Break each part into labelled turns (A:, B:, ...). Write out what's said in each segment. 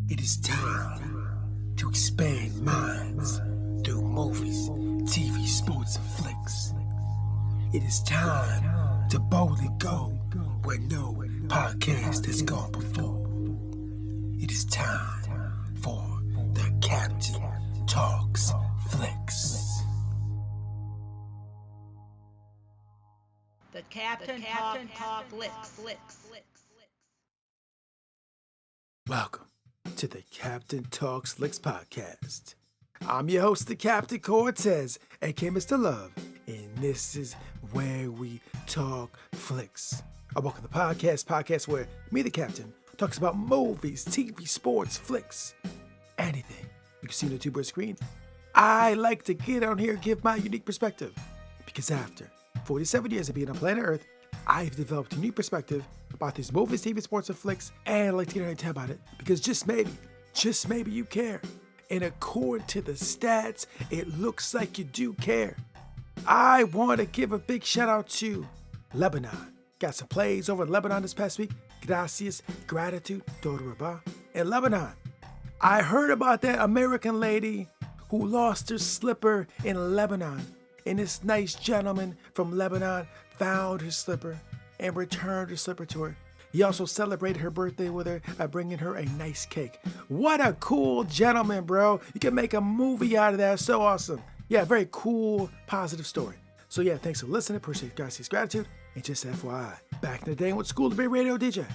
A: It is time to expand minds through movies, TV, sports, and flicks. It is time to boldly go where no podcast has gone before. It is time for the Captain Talks Flicks.
B: The Captain Talk Flicks.
A: Welcome to the Captain Talks Flicks podcast. I'm your host, the Captain Cortez, aka Mr. Love, and this is where we talk flicks. I welcome the podcast where me, the Captain, talks about movies, TV, sports, flicks, anything you can see on the two-bird screen. I like to get on here and give my unique perspective, because after 47 years of being on planet Earth, I've developed a new perspective about these movies, TV, sports, and flicks, and I'd like to get on and tell about it, because just maybe you care. And according to the stats, it looks like you do care. I want to give a big shout out to Lebanon. Got some plays over in Lebanon this past week. Gracias, gratitude, todo rabah. In Lebanon, I heard about that American lady who lost her slipper in Lebanon. And this nice gentleman from Lebanon found her slipper and returned her slipper to her. He also celebrated her birthday with her by bringing her a nice cake. What a cool gentleman, bro. You can make a movie out of that. So awesome. Yeah, very cool, positive story. So yeah, thanks for listening. Appreciate guys' gratitude. And just FYI, back in the day I went to school to be a radio DJ,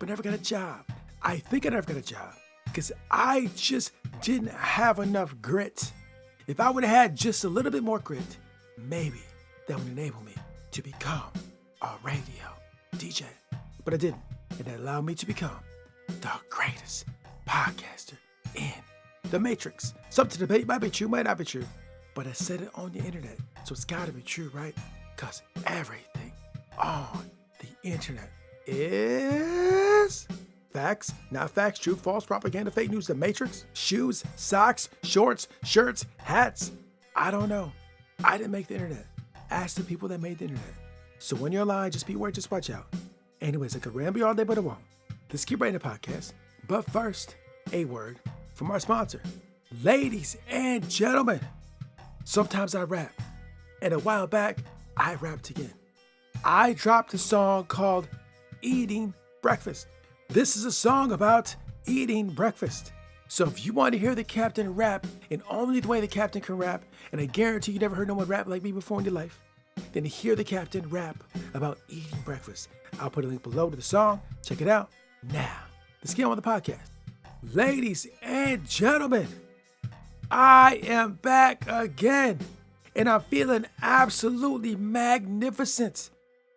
A: but never got a job. I think I never got a job because I just didn't have enough grit. If I would have had just a little bit more grit, maybe that would enable me to become a radio DJ. But I didn't, and that allowed me to become the greatest podcaster in the Matrix. Something to debate might be true, might not be true, but I said it on the internet, so it's gotta be true, right? Because everything on the internet is facts, not facts, true, false, propaganda, fake news, the Matrix, shoes, socks, shorts, shirts, hats. I don't know. I didn't make the internet. Ask the people that made the internet. So when you're online, just beware, just watch out. Anyways, I could ramble all day, but I won't. Let's keep writing the podcast. But first, a word from our sponsor. Ladies and gentlemen, sometimes I rap. And a while back, I rapped again. I dropped a song called Eating Breakfast. This is a song about eating breakfast. So if you want to hear the Captain rap in only the way the Captain can rap, and I guarantee you never heard no one rap like me before in your life, then hear the Captain rap about eating breakfast. I'll put a link below to the song. Check it out. Now, let's get on with the podcast. Ladies and gentlemen, I am back again, and I'm feeling absolutely magnificent.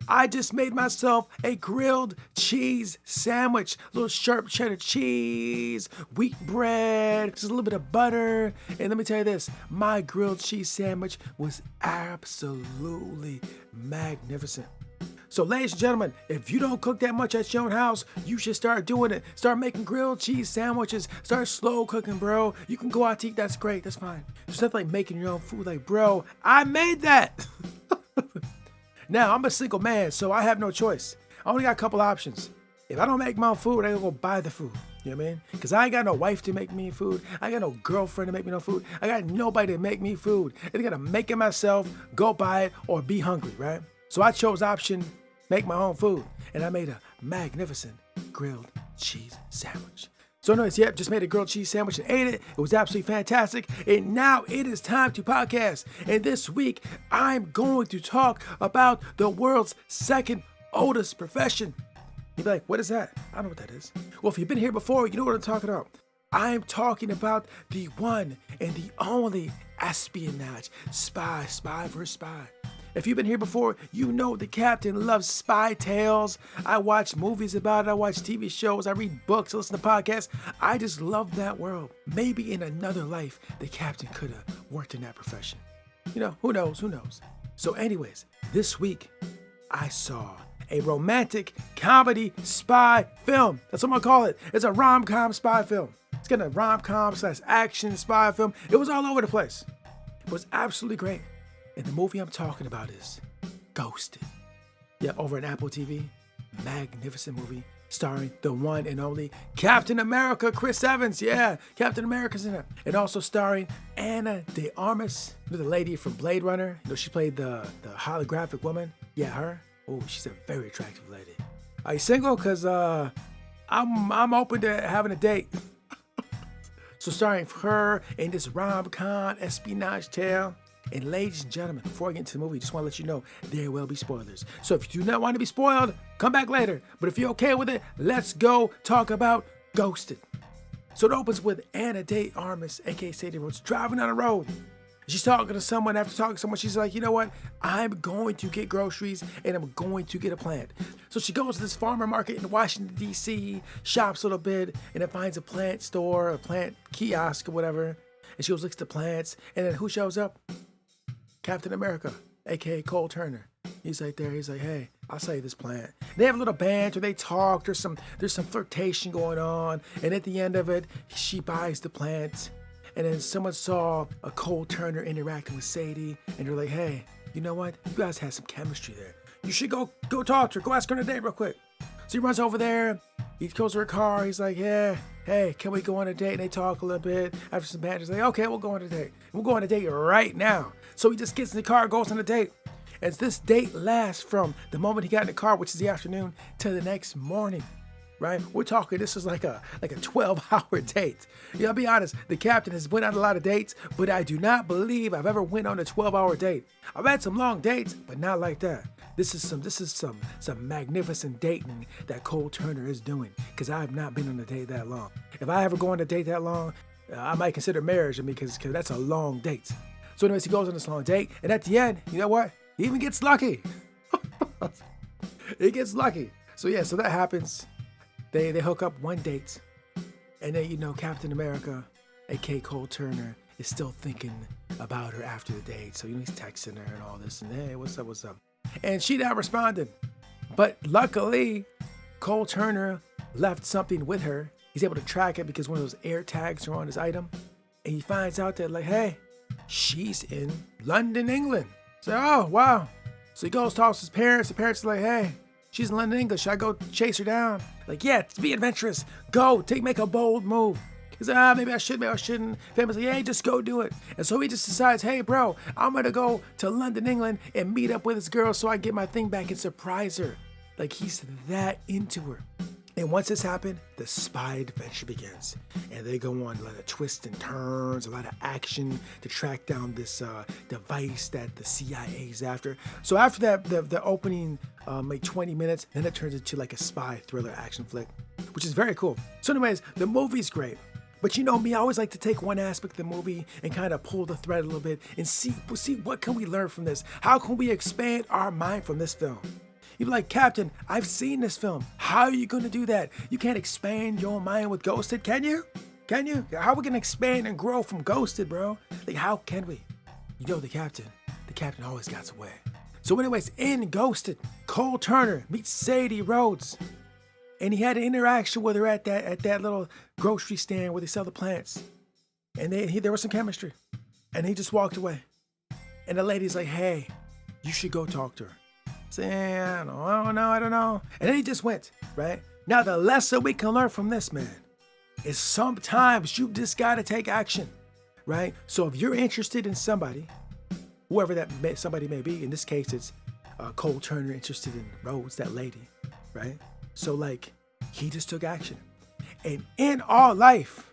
A: I just made myself a grilled cheese sandwich. A little sharp cheddar cheese, wheat bread, just a little bit of butter. And let me tell you this, my grilled cheese sandwich was absolutely magnificent. So ladies and gentlemen, if you don't cook that much at your own house, you should start doing it. Start making grilled cheese sandwiches. Start slow cooking, bro. You can go out to eat, that's great, that's fine. It's not like making your own food, like, bro, I made that. Now, I'm a single man, so I have no choice. I only got a couple options. If I don't make my own food, I gotta go buy the food. You know what I mean? Because I ain't got no wife to make me food. I got no girlfriend to make me no food. I got nobody to make me food. I gotta make it myself, go buy it, or be hungry, right? So I chose option, make my own food. And I made a magnificent grilled cheese sandwich. So anyways, yep, just made a grilled cheese sandwich and ate it. It was absolutely fantastic. And now it is time to podcast. And this week, I'm going to talk about the world's second oldest profession. You'd be like, what is that? I don't know what that is. Well, if you've been here before, you know what I'm talking about. I'm talking about the one and the only espionage. Spy versus spy. If you've been here before, you know the Captain loves spy tales. I watch movies about it. I watch TV shows. I read books. I listen to podcasts. I just love that world. Maybe in another life, the Captain could have worked in that profession. You know, who knows? So anyways, this week, I saw a romantic comedy spy film. That's what I'm gonna call it. It's a rom-com spy film. It's got a rom-com / action spy film. It was all over the place. It was absolutely great. And the movie I'm talking about is Ghosted. Yeah, over at Apple TV. Magnificent movie. starring the one and only Captain America, Chris Evans. Yeah, Captain America's in it. And also starring Ana de Armas, the lady from Blade Runner. She played the holographic woman. Yeah, her. Oh, she's a very attractive lady. Are you single? Because I'm open to having a date. So starring her in this rom-com espionage tale. And ladies and gentlemen, before I get into the movie, just want to let you know there will be spoilers. So if you do not want to be spoiled, come back later. But if you're okay with it, let's go talk about Ghosted. So it opens with Ana de Armas, aka Sadie Rhodes, driving on the road. She's talking to someone. After talking to someone, she's like, you know what? I'm going to get groceries and I'm going to get a plant. So she goes to this farmer market in Washington, D.C., shops a little bit, and then finds a plant store, a plant kiosk or whatever. And she goes, looks at the plants. And then who shows up? Captain America, aka Cole Turner. He's right there. He's like, hey, I'll sell you this plant. They have a little banter. They talk. There's some flirtation going on. And at the end of it, she buys the plant. And then someone saw a Cole Turner interacting with Sadie. And they're like, hey, you know what? You guys have some chemistry there. You should go talk to her. Go ask her on a date real quick. So he runs over there. He goes to her car. He's like, yeah, hey, can we go on a date? And they talk a little bit. After some banter, he's like, okay, we'll go on a date. We'll go on a date right now. So he just gets in the car, goes on a date. And this date lasts from the moment he got in the car, which is the afternoon, to the next morning, right? We're talking, this is like a 12-hour date. I'll be honest, the captain has went on a lot of dates, but I do not believe I've ever went on a 12-hour date. I've had some long dates, but not like that. This is some magnificent dating that Cole Turner is doing, because I have not been on a date that long. If I ever go on a date that long, I might consider marriage, because that's a long date. So anyways, he goes on this long date, and at the end, you know what? He even gets lucky. He gets lucky. So yeah, so that happens. They hook up one date, and then, Captain America, aka Cole Turner, is still thinking about her after the date. So, he's texting her and all this, and hey, what's up? And she not responding. But luckily, Cole Turner left something with her. He's able to track it because one of those air tags are on his item. And he finds out that, like, hey, she's in London, England. So, oh, wow. So he goes, talks to his parents. The parents are like, hey, she's in London, England. Should I go chase her down? Like, yeah, be adventurous. Go, make a bold move. He's like, maybe I should, maybe I shouldn't. Family's like, hey, just go do it. And so he just decides, hey, bro, I'm going to go to London, England and meet up with this girl so I get my thing back and surprise her. Like, he's that into her. And once this happened, the spy adventure begins. And they go on a lot of twists and turns, a lot of action to track down this device that the CIA is after. So after that, the opening, like 20 minutes, then it turns into like a spy thriller action flick, which is very cool. So anyways, the movie's great. But you know me, I always like to take one aspect of the movie and kind of pull the thread a little bit and see what can we learn from this? How can we expand our mind from this film? You'd be like, Captain, I've seen this film. How are you going to do that? You can't expand your mind with Ghosted, can you? Can you? How are we going to expand and grow from Ghosted, bro? Like, how can we? The captain always got away. So anyways, in Ghosted, Cole Turner meets Sadie Rhodes. And he had an interaction with her at that little grocery stand where they sell the plants. And there was some chemistry. And he just walked away. And the lady's like, hey, you should go talk to her. Say, I don't know. And then he just went, right? Now, the lesson we can learn from this, man, is sometimes you just got to take action, right? So if you're interested in somebody, whoever somebody may be, in this case, it's Cole Turner interested in Rhodes, that lady, right? So, like, he just took action. And in our life,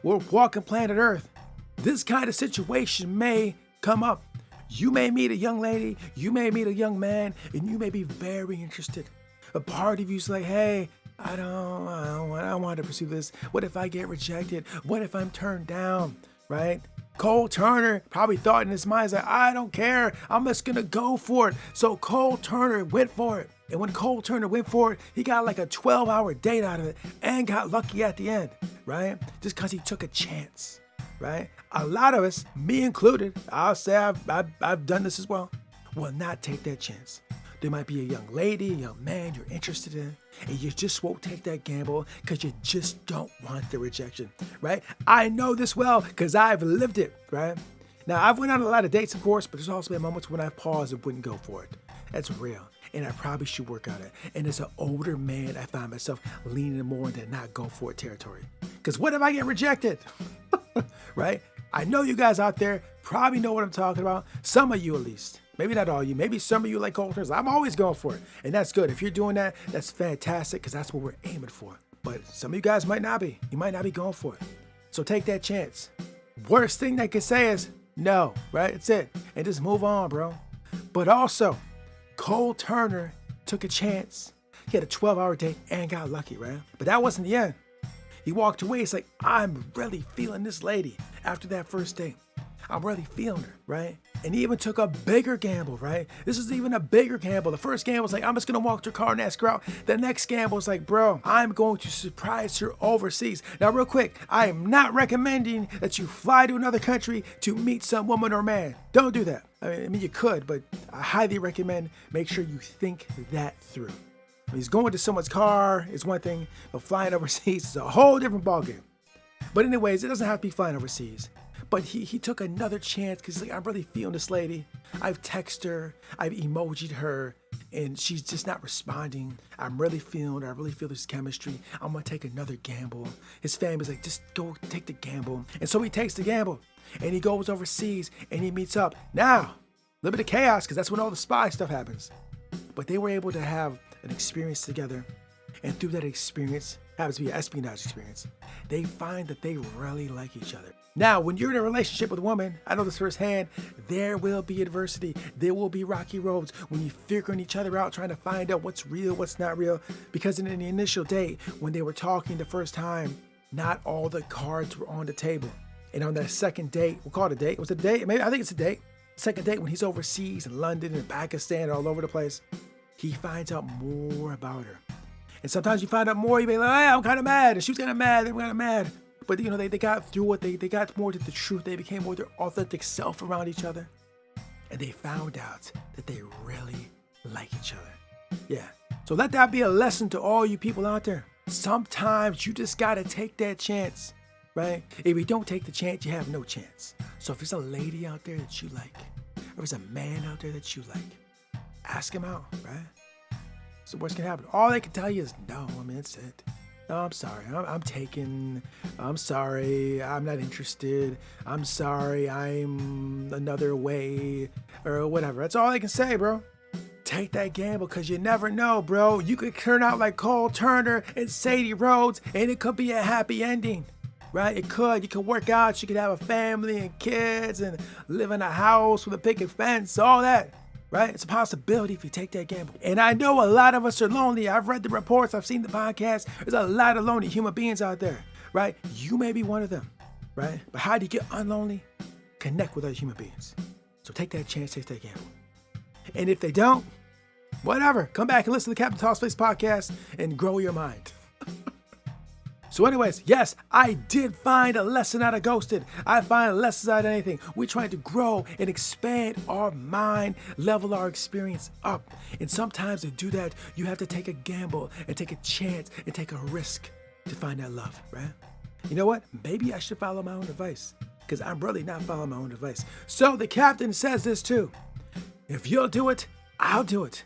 A: we're walking planet Earth, this kind of situation may come up. You may meet a young lady, you may meet a young man, and you may be very interested. A part of you's like, hey, I don't want to pursue this. What if I get rejected? What if I'm turned down, right? Cole Turner probably thought in his mind, like, I don't care. I'm just going to go for it. So Cole Turner went for it. And when Cole Turner went for it, he got like a 12-hour date out of it and got lucky at the end, right? Just because he took a chance, right? A lot of us, me included, I'll say I've done this as well, will not take that chance. There might be a young lady, a young man you're interested in, and you just won't take that gamble because you just don't want the rejection, right? I know this well because I've lived it, right? Now, I've went on a lot of dates, of course, but there's also been moments when I've paused and wouldn't go for it. That's real. and I probably should work on it. And as an older man, I find myself leaning more into not go for it territory. Because what if I get rejected? Right? I know you guys out there probably know what I'm talking about. Some of you at least. Maybe not all of you. Maybe some of you like cold turns. I'm always going for it. And that's good. If you're doing that, that's fantastic because that's what we're aiming for. But some of you guys might not be. You might not be going for it. So take that chance. Worst thing they can say is no, right? That's it. And just move on, bro. But also, Cole Turner took a chance. He had a 12-hour date and got lucky, right? But that wasn't the end. He walked away. He's like, I'm really feeling this lady after that first date. I'm really feeling her, right? And he even took a bigger gamble, right? This is even a bigger gamble. The first gamble was like, I'm just gonna walk to her car and ask her out. The next gamble was like, bro, I'm going to surprise her overseas. Now, real quick, I am not recommending that you fly to another country to meet some woman or man. Don't do that. I mean, you could, but I highly recommend make sure you think that through. He's going to someone's car is one thing, but flying overseas is a whole different ballgame. But anyways, it doesn't have to be flying overseas. But he took another chance because he's like, I'm really feeling this lady. I've texted her, I've emojied her, and she's just not responding. I'm really feeling her. I really feel this chemistry. I'm going to take another gamble. His family's like, just go take the gamble. And so he takes the gamble, and he goes overseas, and he meets up. Now, a little bit of chaos because that's when all the spy stuff happens. But they were able to have an experience together. And through that experience, happens to be an espionage experience, they find that they really like each other. Now, when you're in a relationship with a woman, I know this firsthand, there will be adversity. There will be rocky roads when you're figuring each other out, trying to find out what's real, what's not real. Because in the initial date, when they were talking the first time, not all the cards were on the table. And on that second date, we'll call it a date. Was it a date? Maybe, I think it's a date. Second date when he's overseas in London and Pakistan, all over the place, he finds out more about her. And sometimes you find out more, you be like, hey, I'm kind of mad. And she was kind of mad. They were kind of mad. But, you know, they got through it. They got more to the truth. They became more their authentic self around each other. And they found out that they really like each other. Yeah. So let that be a lesson to all you people out there. Sometimes you just got to take that chance, right? If you don't take the chance, you have no chance. So if there's a lady out there that you like, or if there's a man out there that you like, ask him out, right? So what's gonna happen? All they can tell you is no. I mean, that's it. No, I'm sorry. I'm taken. I'm sorry. I'm not interested. I'm sorry. I'm another way or whatever. That's all they can say, bro. Take that gamble because you never know, bro. You could turn out like Cole Turner and Sadie Rhodes, and it could be a happy ending, right? It could. You could work out. You could have a family and kids and live in a house with a picket fence, all that. Right? It's a possibility if you take that gamble. And I know a lot of us are lonely. I've read the reports. I've seen the podcast. There's a lot of lonely human beings out there, right? You may be one of them, right? But how do you get unlonely? Connect with other human beings. So take that chance, take that gamble. And if they don't, whatever. Come back and listen to the Captain Talks Flicks podcast and grow your mind. So anyways, yes, I did find a lesson out of Ghosted. I find lessons out of anything. We're trying to grow and expand our mind, level our experience up. And sometimes to do that, you have to take a gamble and take a chance and take a risk to find that love, right? You know what? Maybe I should follow my own advice because I'm really not following my own advice. So the captain says this too. If you'll do it, I'll do it.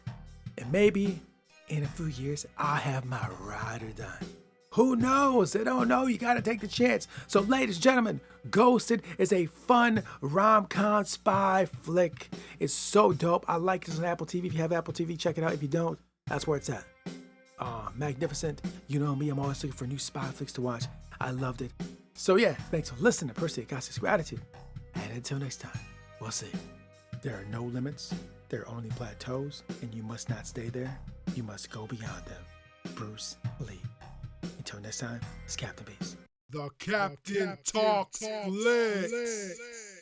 A: And maybe in a few years, I'll have my ride or die. Who knows? They don't know. You got to take the chance. So, ladies and gentlemen, Ghosted is a fun rom-com spy flick. It's so dope. I like it on Apple TV. If you have Apple TV, check it out. If you don't, that's where it's at. Magnificent. You know me. I'm always looking for new spy flicks to watch. I loved it. So, yeah, thanks for listening to Percy Augustus Gratitude. And until next time, we'll see. There are no limits. There are only plateaus. And you must not stay there. You must go beyond them. Bruce Lee. Until next time, it's Captain Beast.
C: The Captain Talks Flicks.